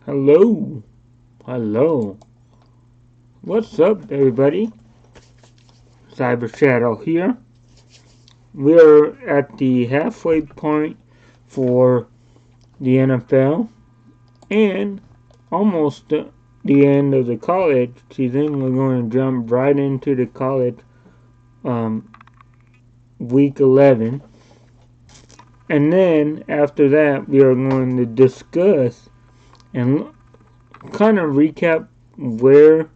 Hello. Hello. What's up, everybody? Cyber Shadow here. We're at the halfway point for the NFL and almost the end of the college season. We're going to jump right into the college week 11. And then after that, we are going to discuss and kind of recap where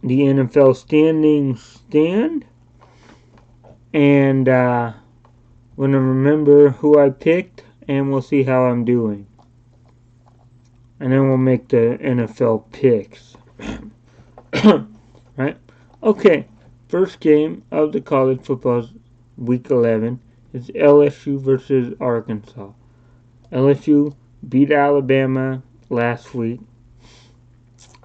the NFL standings stand. And we're going to remember who I picked, and we'll see how I'm doing. And then we'll make the NFL picks. Right? Okay, first game of the college football week 11 is LSU versus Arkansas. LSU beat Alabama last week.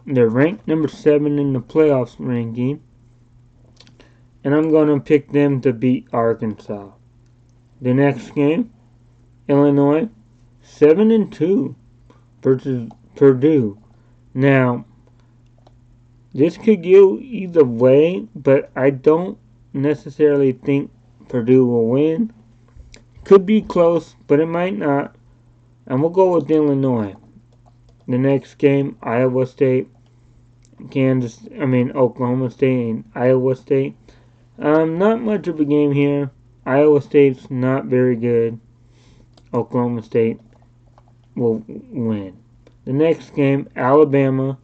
They're ranked number 7 in the playoffs ranking. And I'm going to pick them to beat Arkansas. The next game, Illinois 7-2 versus Purdue. Now, this could go either way, but I don't necessarily think Purdue will win. Could be close, but it might not. And we'll go with Illinois. The next game, Iowa State, Oklahoma State and Iowa State. Not much of a game here. Iowa State's not very good. Oklahoma State will win. The next game, Alabama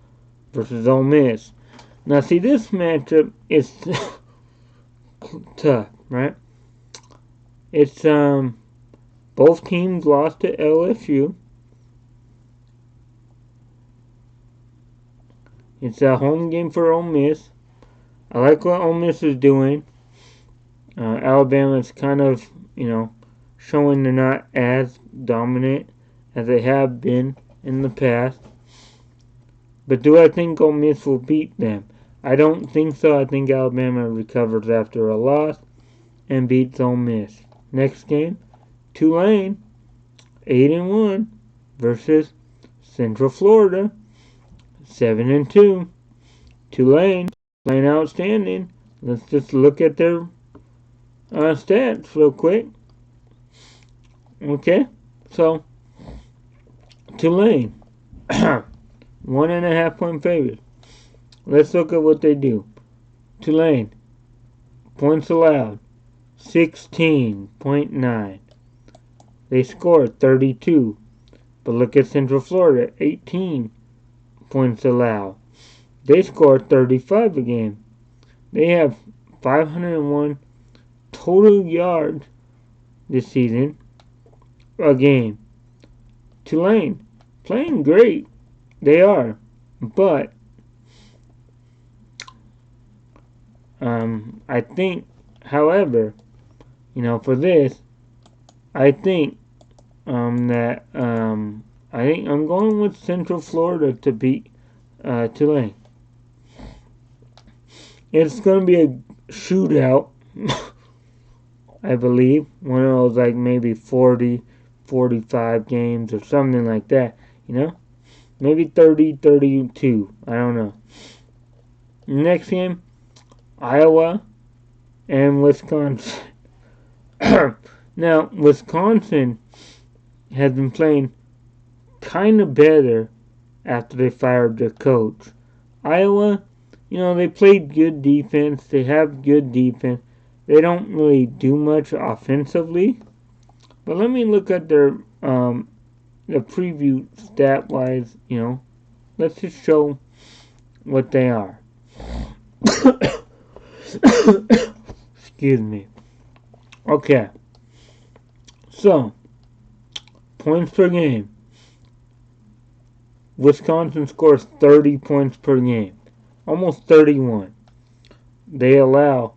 versus Ole Miss. Now, see, this matchup is tough, right? It's both teams lost to LSU. It's a home game for Ole Miss. I like what Ole Miss is doing. Alabama's kind of, showing they're not as dominant as they have been in the past. But do I think Ole Miss will beat them? I don't think so. I think Alabama recovers after a loss and beats Ole Miss. Next game, Tulane, 8-1 versus Central Florida, 7-2. Tulane playing outstanding. Let's just look at their stats real quick. Okay, so Tulane, 1.5 point favorite. Let's look at what they do. Tulane, points allowed, 16.9. They scored 32. But look at Central Florida, 18 points allowed. They scored 35 a game. They have 501 total yards this season a game. Tulane, playing great. They are. But I think, however, for this, I think that I think I'm going with Central Florida to beat Tulane. It's going to be a shootout, I believe. One of those like maybe 40, 45 games or something like that, Maybe 30, 32. I don't know. Next game, Iowa and Wisconsin. Now, Wisconsin has been playing kind of better after they fired their coach. Iowa, they played good defense. They have good defense. They don't really do much offensively. But let me look at their the preview stat-wise, Let's just show what they are. Excuse me. Okay. So, points per game. Wisconsin scores 30 points per game, almost 31. They allow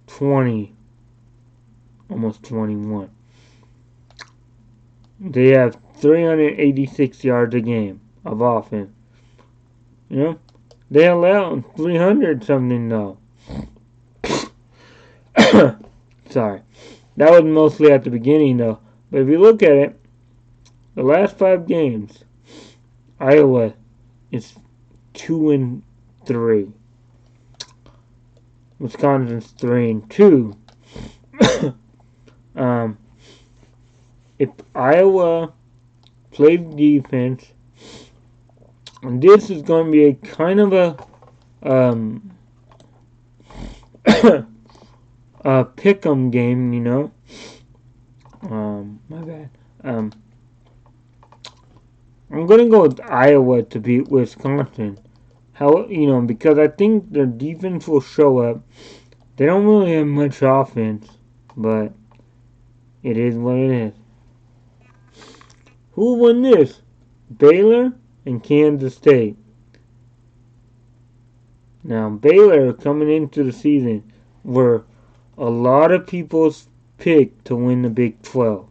20, almost 21. They have 386 yards a game of offense. You know, they allow 300 something though. Sorry. That was mostly at the beginning though. But if you look at it, the last 5 games, Iowa is 2-3. Wisconsin's 3-2. If Iowa plays defense, and this is going to be a kind of a a pick'em game, you know. My bad. I'm gonna go with Iowa to beat Wisconsin. Because I think their defense will show up. They don't really have much offense, but it is what it is. Who won this? Baylor and Kansas State. Now, Baylor coming into the season were a lot of people's pick to win the Big 12.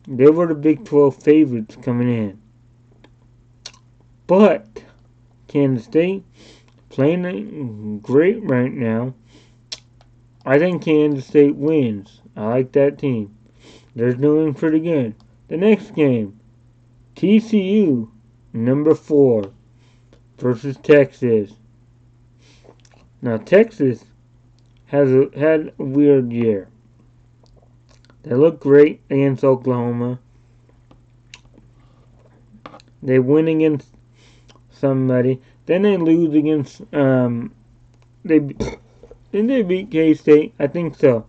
They were the Big 12 favorites coming in. But Kansas State playing great right now. I think Kansas State wins. I like that team. They're doing pretty good. The next game, TCU, number 4, versus Texas. Now, Texas had a weird year. They look great against Oklahoma. They win against somebody. Then they lose against, didn't they beat K-State? I think so.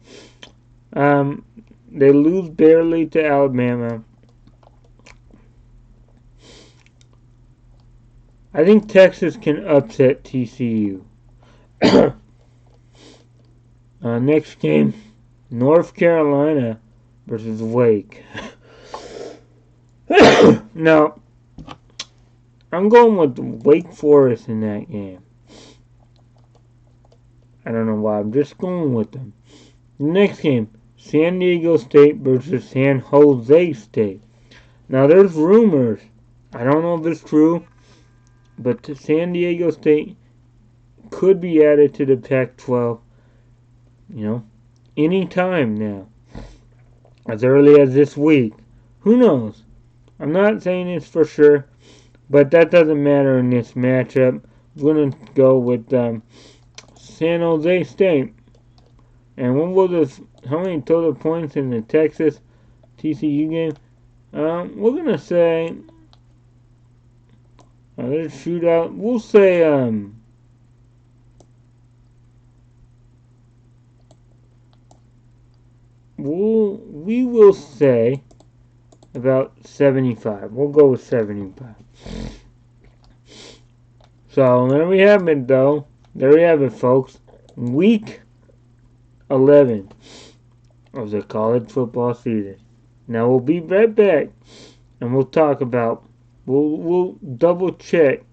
They lose barely to Alabama. I think Texas can upset TCU. Next game, North Carolina versus Wake. Now, I'm going with Wake Forest in that game. I don't know why. I'm just going with them. Next game, San Diego State versus San Jose State. Now, there's rumors. I don't know if it's true, but San Diego State could be added to the Pac-12, anytime now. As early as this week. Who knows? I'm not saying it's for sure, but that doesn't matter in this matchup. I'm going to go with San Jose State. And how many total points in the Texas TCU game? We're going to say, there's a shootout. We'll say, we will say about 75. We'll go with 75. So there we have it, though. There we have it, folks. Week 11 of the college football season. Now we'll be right back, and we'll talk about. We'll double check.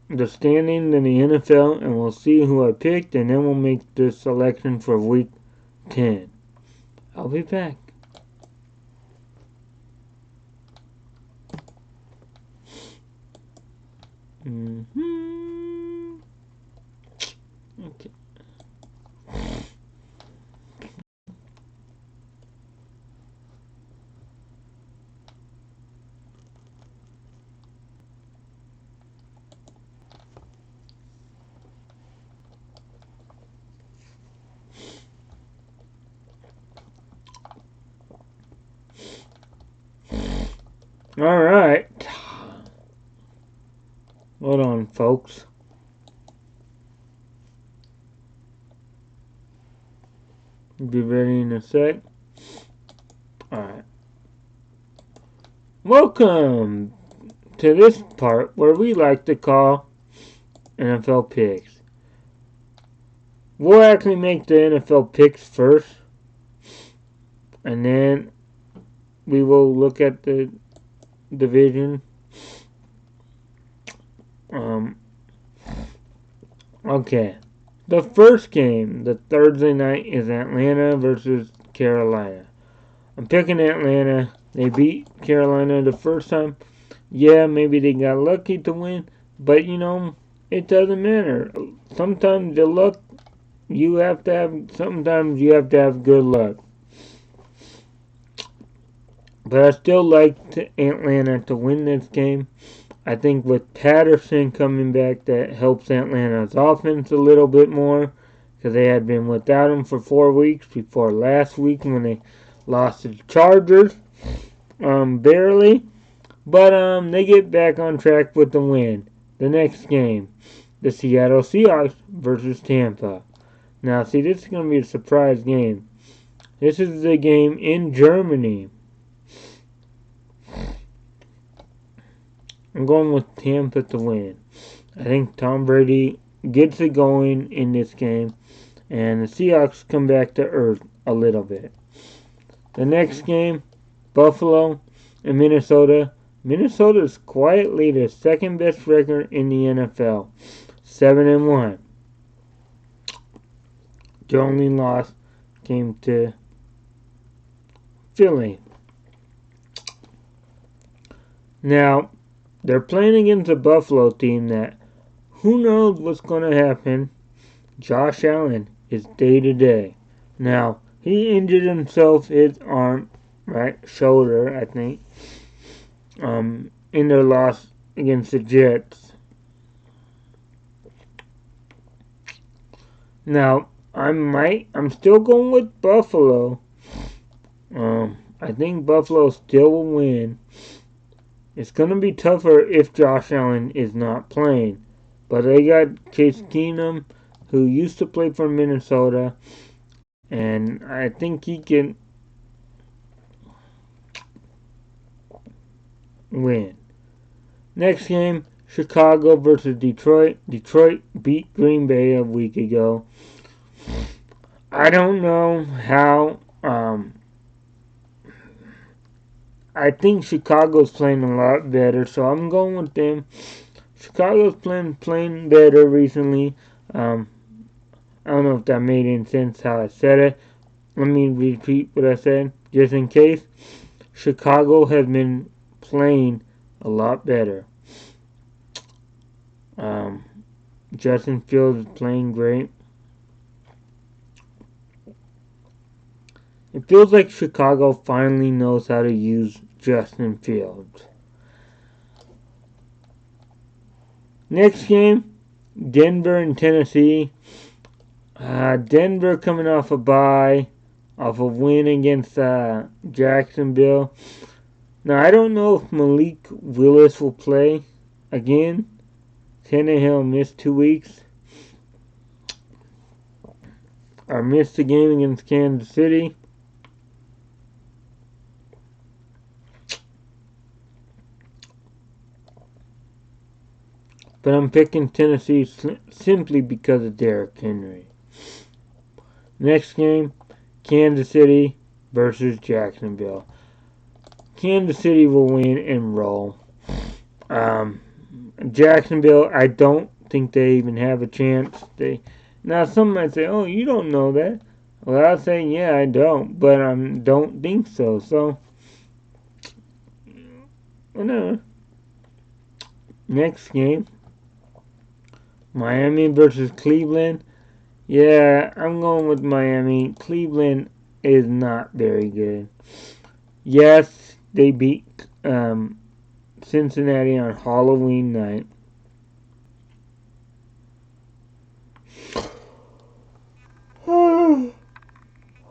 The standings in the NFL, and we'll see who I picked, and then we'll make the selection for week 10. I'll be back. Okay. All right. Hold on, folks. Be ready in a sec. All right. Welcome to this part where we like to call NFL picks. We'll actually make the NFL picks first, and then we will look at the division. Okay. The first game, the Thursday night, is Atlanta versus Carolina. I'm picking Atlanta. They beat Carolina the first time. Yeah, maybe they got lucky to win, but it doesn't matter. Sometimes the luck sometimes you have to have good luck. But I still like Atlanta to win this game. I think with Patterson coming back, that helps Atlanta's offense a little bit more because they had been without him for 4 weeks before last week when they lost to the Chargers, barely. But they get back on track with the win. The next game, the Seattle Seahawks versus Tampa. Now, see, this is going to be a surprise game. This is the game in Germany. I'm going with Tampa to win. I think Tom Brady gets it going in this game, and the Seahawks come back to earth a little bit. The next game, Buffalo and Minnesota. Minnesota is quietly the second best record in the NFL, 7-1. The only loss came to Philly. Now, they're playing against a Buffalo team that who knows what's going to happen. Josh Allen is day to day. Now, he injured himself, his arm, right, shoulder, I think, in their loss against the Jets. Now, I'm still going with Buffalo. I think Buffalo still will win. It's going to be tougher if Josh Allen is not playing. But they got Case Keenum, who used to play for Minnesota, and I think he can win. Next game, Chicago versus Detroit. Detroit beat Green Bay a week ago. I don't know how. I think Chicago's playing a lot better, so I'm going with them. Chicago's playing better recently. I don't know if that made any sense how I said it. Let me repeat what I said, just in case. Chicago has been playing a lot better. Justin Fields is playing great. It feels like Chicago finally knows how to use Justin Fields. Next game, Denver and Tennessee. Denver coming off a bye, off a win against Jacksonville. Now, I don't know if Malik Willis will play again. Tannehill missed 2 weeks. Or missed the game against Kansas City. But I'm picking Tennessee simply because of Derrick Henry. Next game, Kansas City versus Jacksonville. Kansas City will win and roll. Jacksonville, I don't think they even have a chance. Now, some might say, oh, you don't know that. Well, I'll say, yeah, I don't. But I don't think so. So, whatever. Next game, Miami versus Cleveland. Yeah, I'm going with Miami. Cleveland is not very good. Yes, they beat Cincinnati on Halloween night.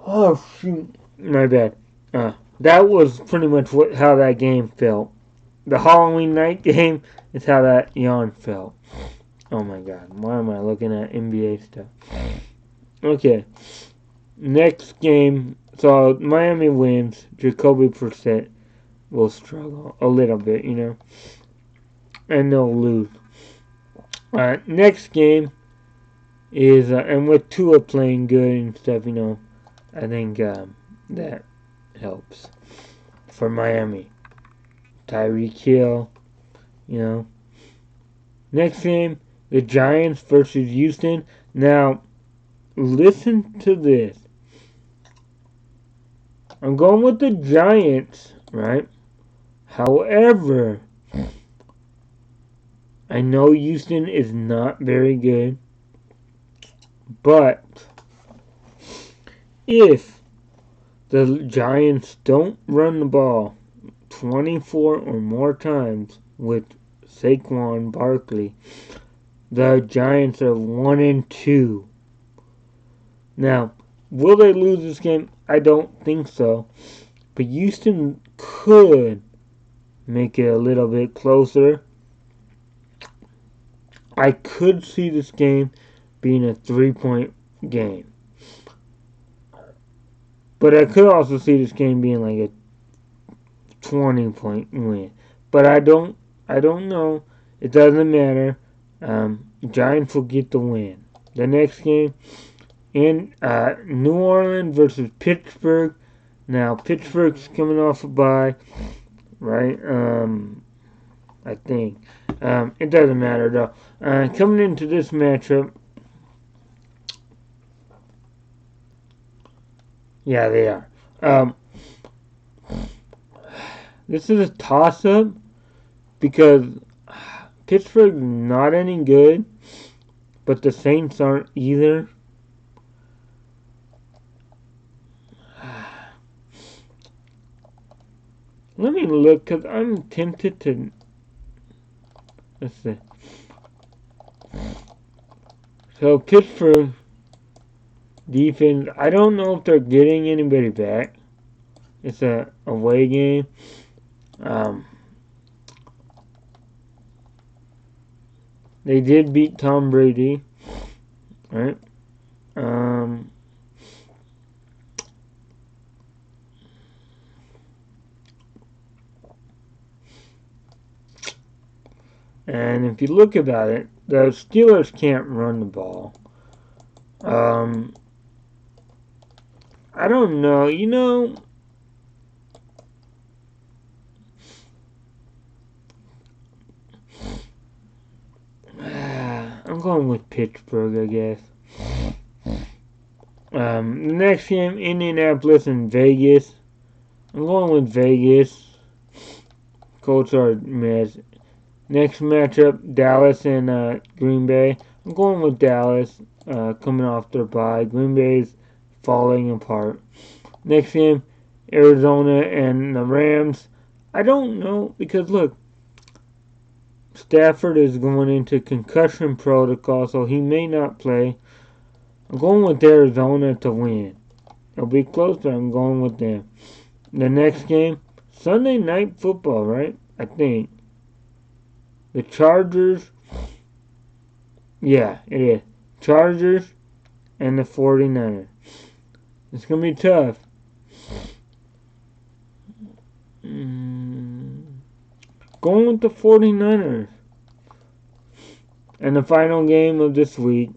Oh, shoot. My bad. That was pretty much how that game felt. The Halloween night game is how that yawn felt. Oh my god, why am I looking at NBA stuff? Okay, next game. So Miami wins. Jacoby Brissett will struggle a little bit, and they'll lose. Next game is, and with Tua playing good and stuff, I think that helps. for Miami. Tyreek Hill, you know. Next game, the Giants versus Houston. Now, listen to this. I'm going with the Giants, right? However, I know Houston is not very good, but if the Giants don't run the ball 24 or more times with Saquon Barkley, the Giants are 1-2. Now, will they lose this game? I don't think so. But Houston could make it a little bit closer. I could see this game being a 3-point game. But I could also see this game being like a 20-point win. But I don't know. It doesn't matter. Giants will get the win. The next game in New Orleans versus Pittsburgh. Now Pittsburgh's coming off a bye, right? I think it doesn't matter though. Coming into this matchup, yeah, they are. This is a toss-up because Pittsburgh's not any good, but the Saints aren't either. Let me look, because I'm tempted to... Let's see. So, Pittsburgh defense, I don't know if they're getting anybody back. It's a away game. They did beat Tom Brady, right? And if you look about it, the Steelers can't run the ball. I don't know. You know, I'm going with Pittsburgh, I guess. Next game, Indianapolis and Vegas. I'm going with Vegas. Colts are mess. Next matchup, Dallas and Green Bay. I'm going with Dallas, coming off their bye. Green Bay's falling apart. Next game, Arizona and the Rams. I don't know, because look, Stafford is going into concussion protocol, so he may not play. I'm going with Arizona to win. It'll be close, but I'm going with them. The next game, Sunday Night Football, right? I think. The Chargers. Yeah, it is. Chargers and the 49ers. It's going to be tough. Going with the 49ers. And the final game of this week,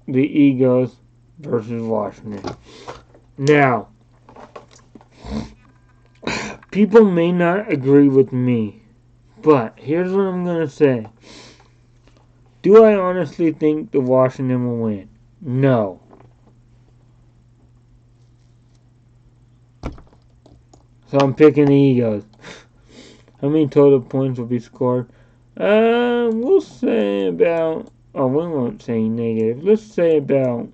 the Eagles versus Washington. Now, people may not agree with me, but here's what I'm going to say. Do I honestly think the Washington will win? No. So I'm picking the Eagles. How many total points will be scored? We'll say about... Oh, we won't say negative. Let's say about...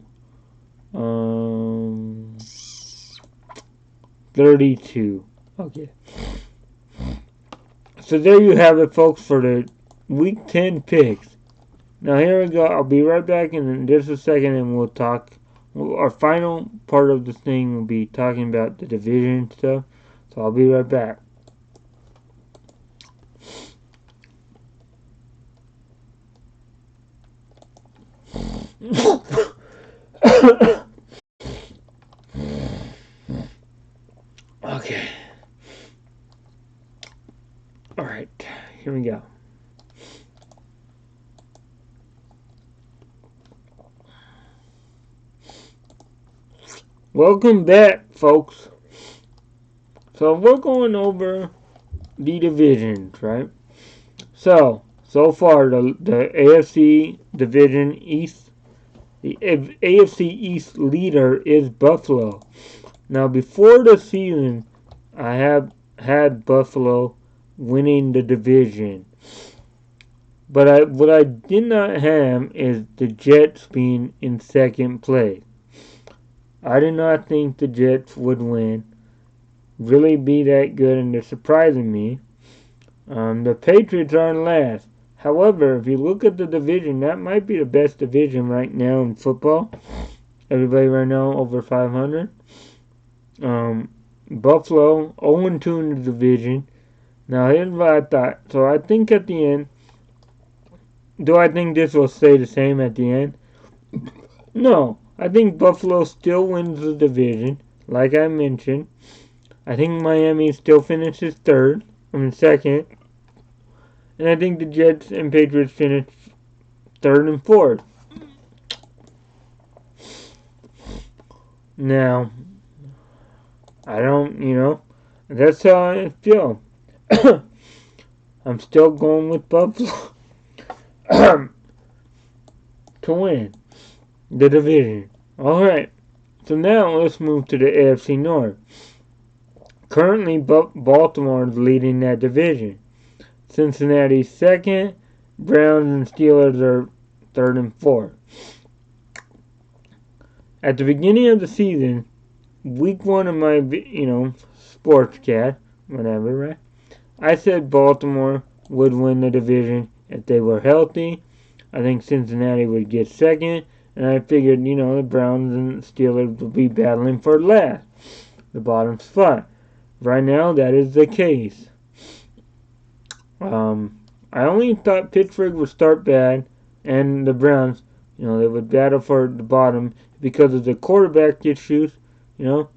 32. Okay. So there you have it, folks, for the Week 10 picks. Now here we go. I'll be right back in just a second, and we'll talk. Our final part of this thing will be talking about the division stuff. So I'll be right back. Okay. Alright, here we go. Welcome back, folks. So we're going over the divisions, right? So far the AFC Division East, the AFC East leader is Buffalo. Now before the season, I have had Buffalo winning the division. But what I did not have is the Jets being in second place. I did not think the Jets would win, really be that good, and they're surprising me. The Patriots are in last. However, if you look at the division, that might be the best division right now in football. Everybody right now over 500. Buffalo 0-2 in the division. Now here's what I thought. So I think at the end, do I think this will stay the same at the end? No. I think Buffalo still wins the division, like I mentioned. I think Miami still finishes second. And I think the Jets and Patriots finish third and fourth. Now, I don't, that's how I feel. I'm still going with Buffalo to win the division. Alright, so now let's move to the AFC North. Currently, Baltimore is leading that division. Cincinnati's second. Browns and Steelers are third and fourth. At the beginning of the season, week one of my, Sportscast, whatever, right? I said Baltimore would win the division if they were healthy. I think Cincinnati would get second. And I figured, the Browns and Steelers would be battling for last, the bottom spot. Right now, that is the case. I only thought Pittsburgh would start bad, and the Browns, they would battle for the bottom because of the quarterback issues. The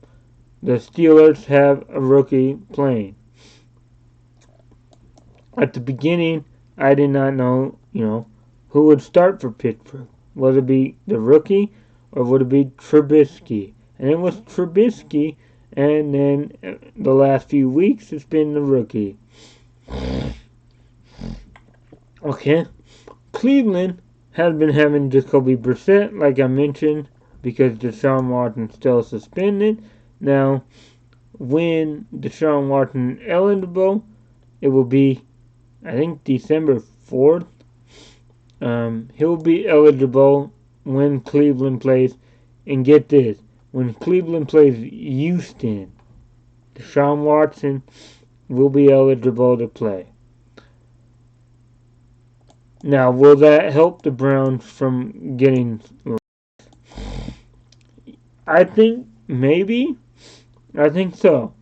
Steelers have a rookie playing. At the beginning, I did not know, who would start for Pittsburgh. Would it be the rookie or would it be Trubisky? And it was Trubisky, and then the last few weeks it's been the rookie. Okay. Cleveland has been having Jacoby Brissett, like I mentioned, because Deshaun Watson's still suspended. Now, when Deshaun Watson is eligible, it will be, I think, December 4th. He'll be eligible when Cleveland plays, and get this, when Cleveland plays Houston, Deshaun Watson will be eligible to play. Now, will that help the Browns from getting? I think maybe. I think so.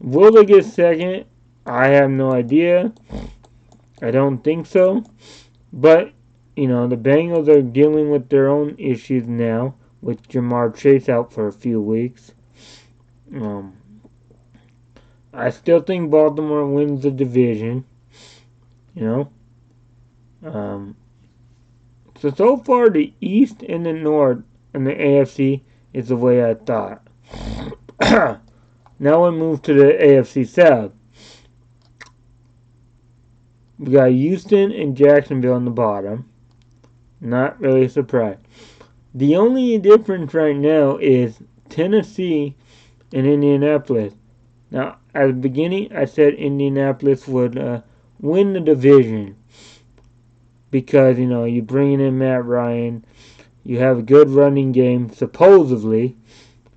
Will they get second? I have no idea. I don't think so. But, the Bengals are dealing with their own issues now, with Jamar Chase out for a few weeks. I still think Baltimore wins the division. So far the East and the North and the AFC is the way I thought. Now we move to the AFC South. We got Houston and Jacksonville on the bottom. Not really surprised. The only difference right now is Tennessee and Indianapolis. Now, at the beginning, I said Indianapolis would win the division because, you're bringing in Matt Ryan. You have a good running game, supposedly.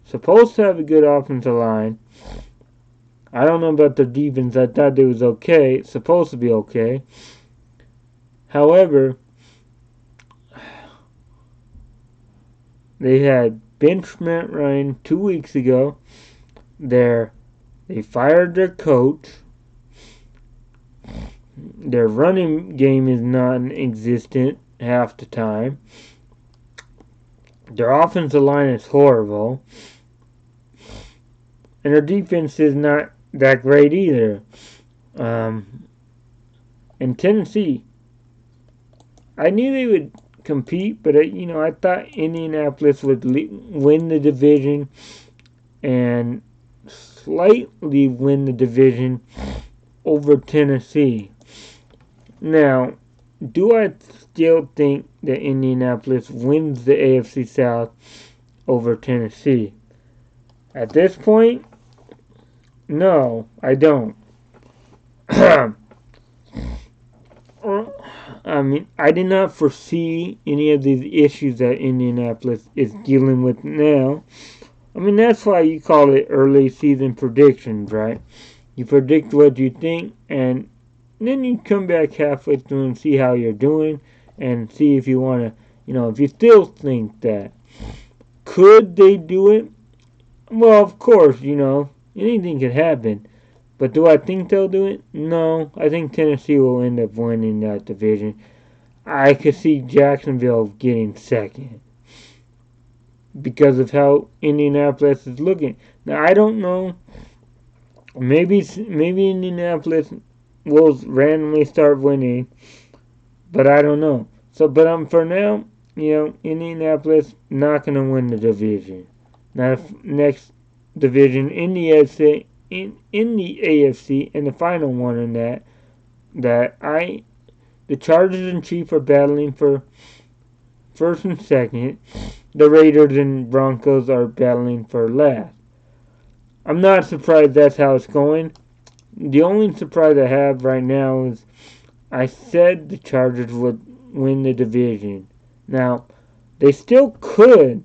Supposed to have a good offensive line. I don't know about the defense. I thought it was okay. It's supposed to be okay. However, they had benched Matt Ryan 2 weeks ago. They fired their coach. Their running game is non-existent half the time. Their offensive line is horrible. And their defense is not that great either. And Tennessee, I knew they would compete, but I thought Indianapolis would win the division and slightly win the division over Tennessee. Now, do I still think that Indianapolis wins the AFC South over Tennessee? At this point, no, I don't. I mean, I did not foresee any of these issues that Indianapolis is dealing with now. I mean, that's why you call it early season predictions, right? You predict what you think, and then you come back halfway through and see how you're doing, and see if you want to, if you still think that. Could they do it? Well, of course, anything could happen. But do I think they'll do it? No. I think Tennessee will end up winning that division. I could see Jacksonville getting second because of how Indianapolis is looking. Now, I don't know. Maybe Indianapolis will randomly start winning, but I don't know. So, but for now, Indianapolis not going to win the division. Now, next division in the AFC, in the AFC, and the final one in that the Chargers and Chiefs are battling for first and second. The Raiders and Broncos are battling for last. I'm not surprised that's how it's going. The only surprise I have right now is I said the Chargers would win the division. Now, they still could.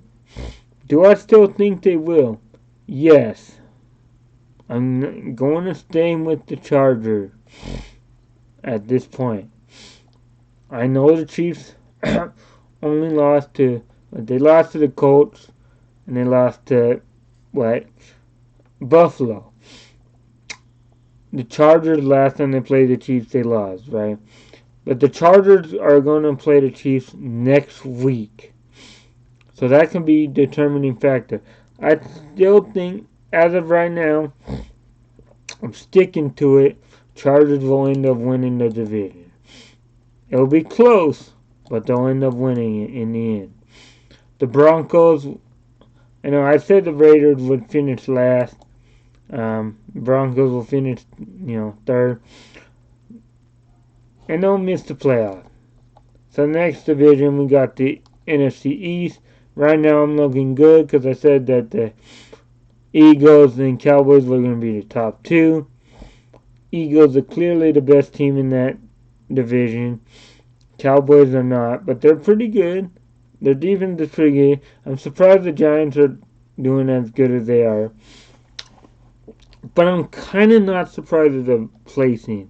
Do I still think they will? Yes. I'm going to stay with the Chargers at this point. I know the Chiefs only lost to the Colts, and they lost to Buffalo. The Chargers, last time they played the Chiefs, they lost, right? But the Chargers are going to play the Chiefs next week. So that can be a determining factor. I still think, as of right now, I'm sticking to it. Chargers will end up winning the division. It'll be close, but they'll end up winning it in the end. The Broncos, I said the Raiders would finish last. Broncos will finish, third. And they'll miss the playoffs. So next division, we got the NFC East. Right now, I'm looking good because I said that the Eagles and Cowboys were going to be the top two. Eagles are clearly the best team in that division. Cowboys are not, but they're pretty good. Their defense is pretty good. I'm surprised the Giants are doing as good as they are. But I'm kind of not surprised at the placing.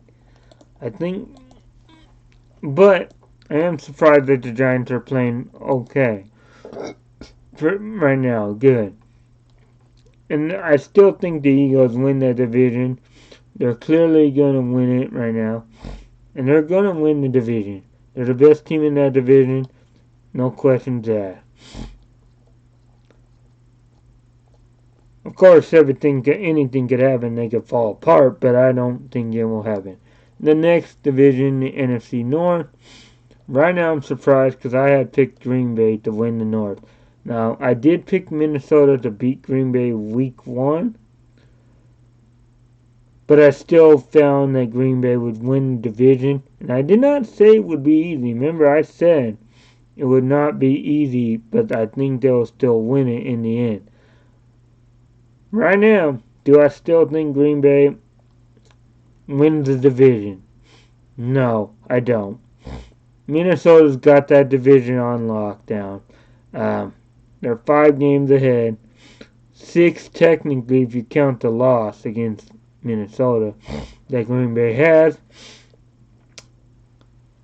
But I am surprised that the Giants are playing okay. Right now, good. And I still think the Eagles win that division. They're clearly going to win it right now. And they're going to win the division. They're the best team in that division. No questions asked. Of course, anything could happen. They could fall apart, but I don't think it will happen. The next division, the NFC North. Right now, I'm surprised because I had picked Green Bay to win the North. Now, I did pick Minnesota to beat Green Bay week 1. But I still found that Green Bay would win the division. And I did not say it would be easy. Remember, I said it would not be easy, but I think they'll still win it in the end. Right now, do I still think Green Bay wins the division? No, I don't. Minnesota's got that division on lockdown. They're 5 games ahead. 6 technically if you count the loss against Minnesota that Green Bay has.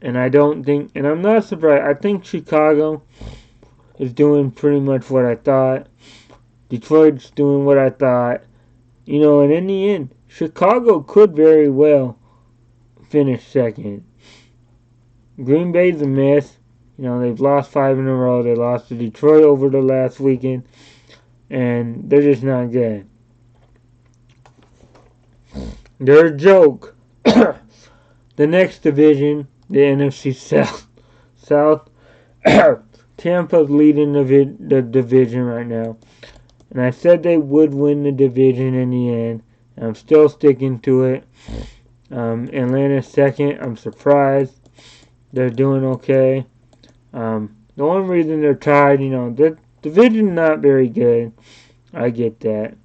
And I'm not surprised. I think Chicago is doing pretty much what I thought. Detroit's doing what I thought. And in the end, Chicago could very well finish second. Green Bay's a mess. They've lost 5 in a row. They lost to Detroit over the last weekend. And they're just not good. They're a joke. The next division, the NFC South. Tampa's leading the division right now. And I said they would win the division in the end. I'm still sticking to it. Atlanta's second. I'm surprised. They're doing okay. The only reason they're tied, the division's not very good. I get that.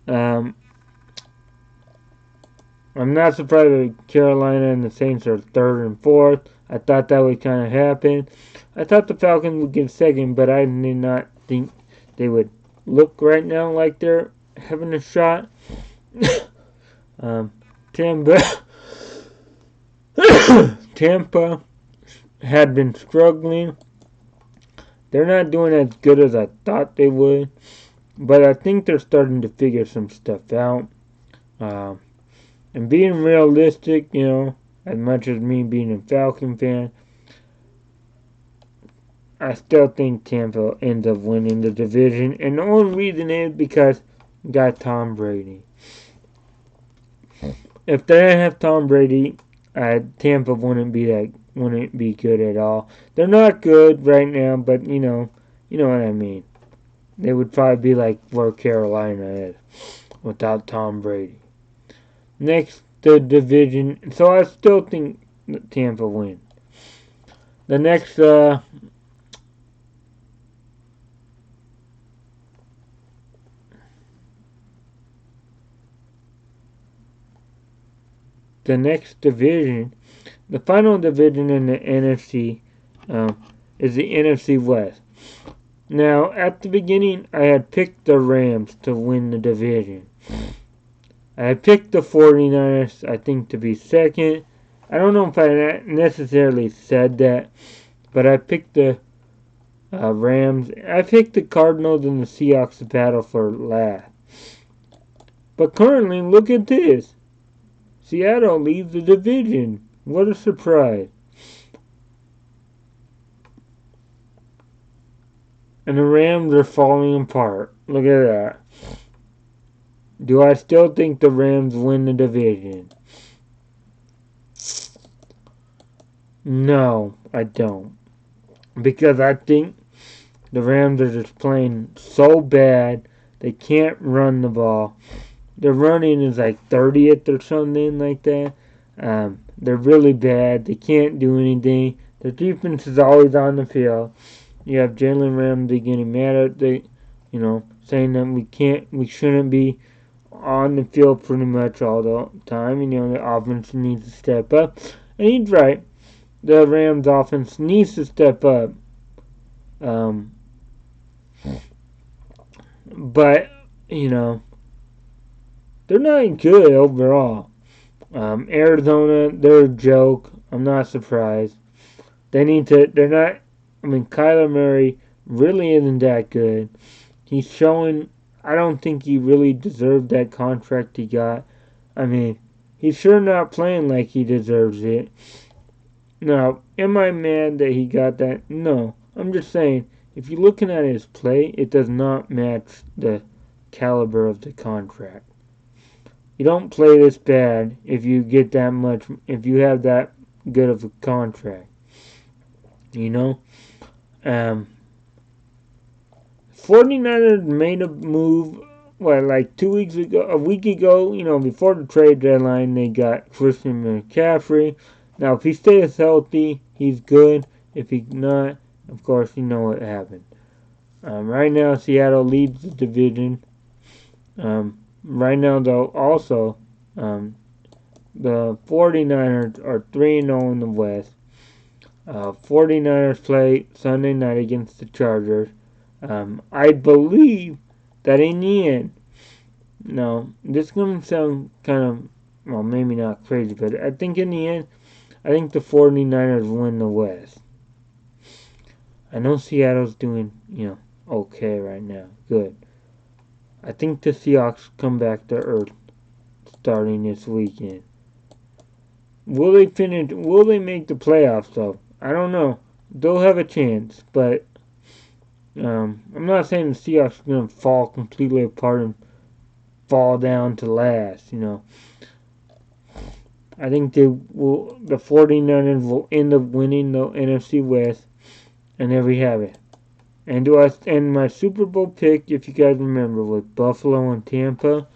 Um, I'm not surprised that Carolina and the Saints are third and fourth. I thought that would kind of happen. I thought the Falcons would get second, but I did not think they would look right now like they're having a shot. Tampa, Tampa had been struggling. They're not doing as good as I thought they would, but I think they're starting to figure some stuff out. And being realistic, as much as me being a Falcon fan, I still think Tampa ends up winning the division. And the only reason is because you got Tom Brady. If they didn't have Tom Brady, Tampa wouldn't be good at all. They're not good right now, but you know what I mean. They would probably be like where Carolina is without Tom Brady. Next, the division. So I still think Tampa wins. The next, the next division, the final division in the NFC, is the NFC West. Now, at the beginning, I had picked the Rams to win the division. I had picked the 49ers, I think, to be second. I don't know if I necessarily said that, but I picked the Rams. I picked the Cardinals and the Seahawks to battle for last. But currently, look at this. Seattle leads the division. What a surprise. And the Rams are falling apart. Look at that. Do I still think the Rams win the division? No, I don't. Because I think the Rams are just playing so bad. They can't run the ball. Their running is like 30th or something like that. They're really bad. They can't do anything. Their defense is always on the field. You have Jalen Ramsey getting mad at saying that we shouldn't be on the field pretty much all the time. The offense needs to step up. And he's right. The Rams offense needs to step up. But, they're not good overall. Arizona, they're a joke. I'm not surprised. They're not, Kyler Murray really isn't that good. He's showing, I don't think he really deserved that contract he got. He's sure not playing like he deserves it. Now, am I mad that he got that? No. I'm just saying, if you're looking at his play, it does not match the caliber of the contract. You don't play this bad if you get that much, if you have that good of a contract. 49ers made a move, like 2 weeks ago, a week ago, before the trade deadline, they got Christian McCaffrey. Now, if he stays healthy, he's good. If he's not, of course, you know what happened. Right now, Seattle leads the division. Right now, though, also, the 49ers are 3-0 in the West. 49ers play Sunday night against the Chargers. I believe that in the end, no, this is going to sound kind of, well, maybe not crazy, but I think in the end, I think the 49ers win the West. I know Seattle's doing, okay right now. Good. I think the Seahawks come back to earth starting this weekend. Will they make the playoffs, though? I don't know. They'll have a chance, but I'm not saying the Seahawks are going to fall completely apart and fall down to last, I think the 49ers will end up winning the NFC West, and there we have it. And my Super Bowl pick, if you guys remember, was Buffalo and Tampa.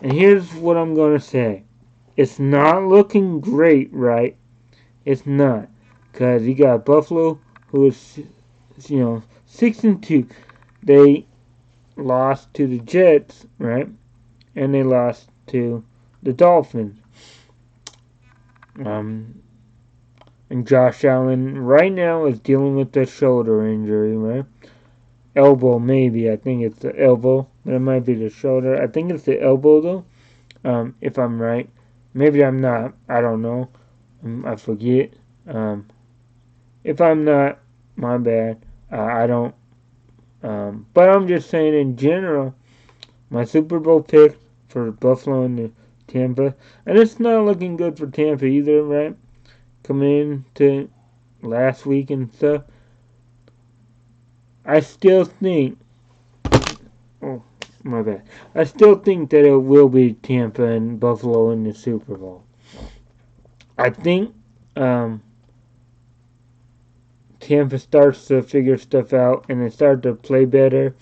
And here's what I'm gonna say: it's not looking great, right? It's not, cause you got Buffalo, who is 6-2. They lost to the Jets, right? And they lost to the Dolphins. And Josh Allen right now is dealing with a shoulder injury, right? Elbow, maybe. I think it's the elbow, but it might be the shoulder. I think it's the elbow, though, if I'm right. Maybe I'm not. I don't know. I forget. If I'm not, my bad. I don't. But I'm just saying in general, my Super Bowl pick for Buffalo and Tampa. And it's not looking good for Tampa either, right? Coming into last week and stuff. I still think. Oh, my bad. I still think that it will be Tampa and Buffalo in the Super Bowl. I think Tampa starts to figure stuff out and they start to play better.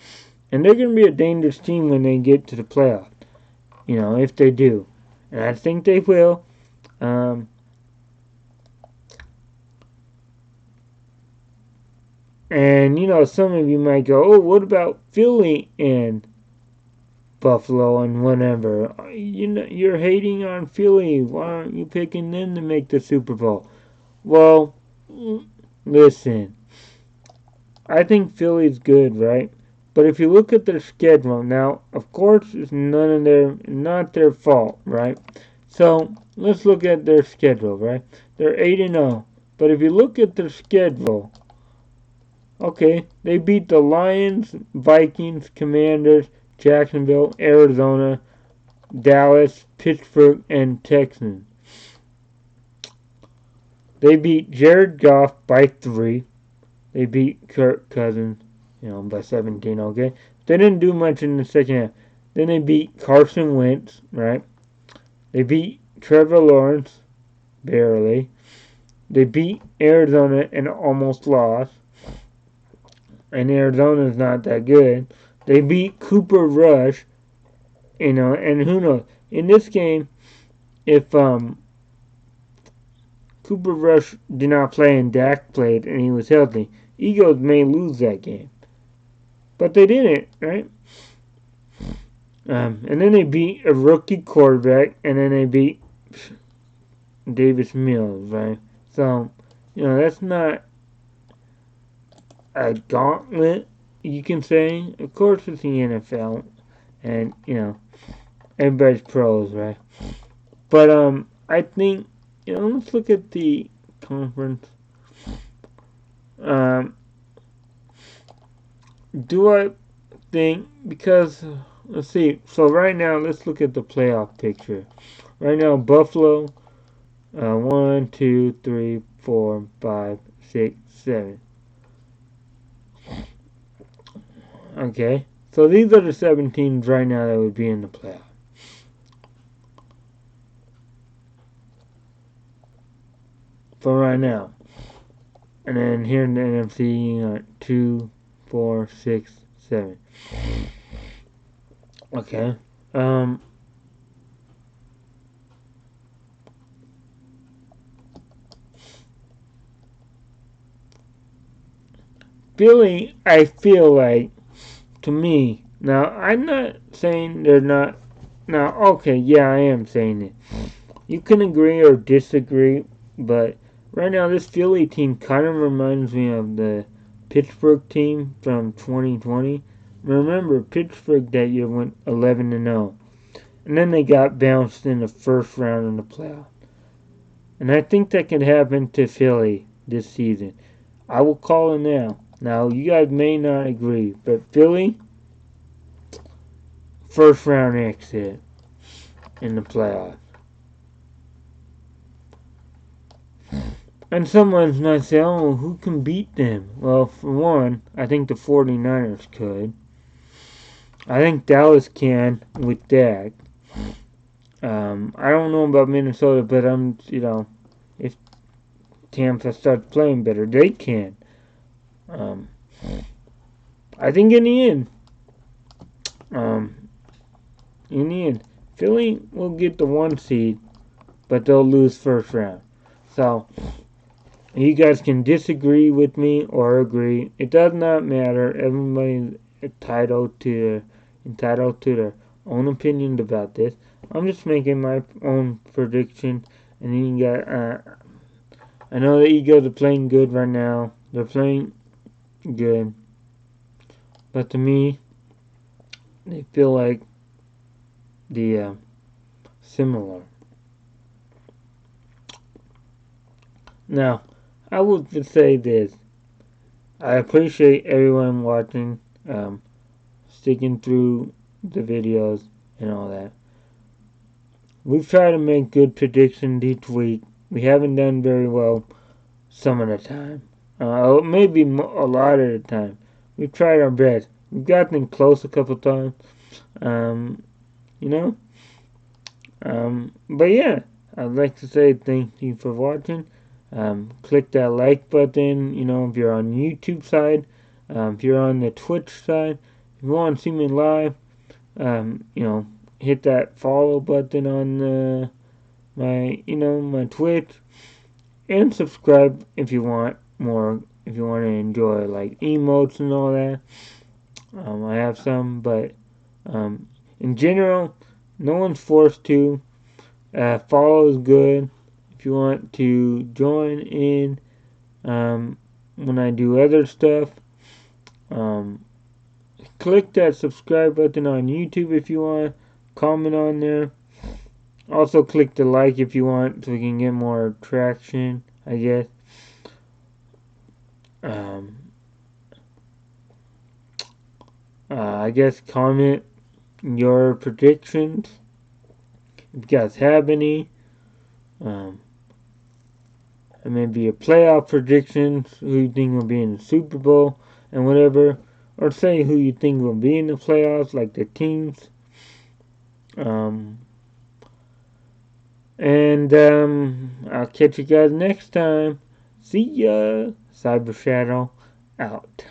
And they're going to be a dangerous team when they get to the playoffs. If they do. And I think they will. And some of you might go, oh, what about Philly and Buffalo and whatever? You're hating on Philly. Why aren't you picking them to make the Super Bowl? Well, listen. I think Philly's good, right? But if you look at their schedule now, of course, it's not their fault, right? So let's look at their schedule, right? They're 8-0, but if you look at their schedule, okay, they beat the Lions, Vikings, Commanders, Jacksonville, Arizona, Dallas, Pittsburgh, and Texans. They beat Jared Goff by 3. They beat Kirk Cousins, by 17, okay? They didn't do much in the second half. Then they beat Carson Wentz, right? They beat Trevor Lawrence, barely. They beat Arizona and almost lost. And Arizona's not that good. They beat Cooper Rush, and who knows? In this game, if Cooper Rush did not play and Dak played and he was healthy, Eagles may lose that game. But they didn't, right? And then they beat a rookie quarterback, and then they beat Davis Mills, right? So, that's not a gauntlet, you can say. Of course, it's the NFL, and, everybody's pros, right? But, I think, let's look at the conference. Do I think, because, let's see, so right now, let's look at the playoff picture. Right now, Buffalo, 1, 2, 3, 4, 5, 6, 7. Okay, so these are the 7 teams right now that would be in the playoff. For right now. And then here in the NFC, you got 2, 4, 6, 7. Okay. Philly, I feel like, to me, now I'm not saying they're not. Now, okay, yeah, I am saying it. You can agree or disagree, but right now this Philly team kind of reminds me of the Pittsburgh team from 2020. Remember, Pittsburgh that year went 11-0, and then they got bounced in the first round in the playoff. And I think that could happen to Philly this season. I will call it now. Now, you guys may not agree, but Philly, first round exit in the playoffs. And someone might say, oh, who can beat them? Well, for one, I think the 49ers could. I think Dallas can with Dak. I don't know about Minnesota, but if Tampa starts playing better, they can. I think um, in the end, Philly will get the 1 seed, but they'll lose first round. So you guys can disagree with me or agree. It does not matter. Everybody's entitled to their own opinion about this. I'm just making my own prediction, and then you got. I know the Eagles are playing good right now. They're playing good, but to me, they feel like the similar. Now, I would just say this. I appreciate everyone watching, sticking through the videos and all that. We've tried to make good predictions each week. We haven't done very well some of the time. Maybe a lot of the time. We've tried our best. We've gotten close a couple times. Um, you know? But yeah, I'd like to say thank you for watching. Click that like button, if you're on YouTube side. If you're on the Twitch side. If you want to see me live, hit that follow button on my Twitch, and subscribe if you want more. If you want to enjoy like emotes and all that, I have some, but in general, no one's forced to. Follow is good. If you want to join in when I do other stuff, um, click that subscribe button on YouTube if you want. Comment on there. Also, click the like if you want, so we can get more traction, I guess. Um, I guess comment your predictions if you guys have any. And maybe a playoff predictions, who you think will be in the Super Bowl and whatever. Or say who you think will be in the playoffs, like the teams. And I'll catch you guys next time. See ya. Cyber Shadow out.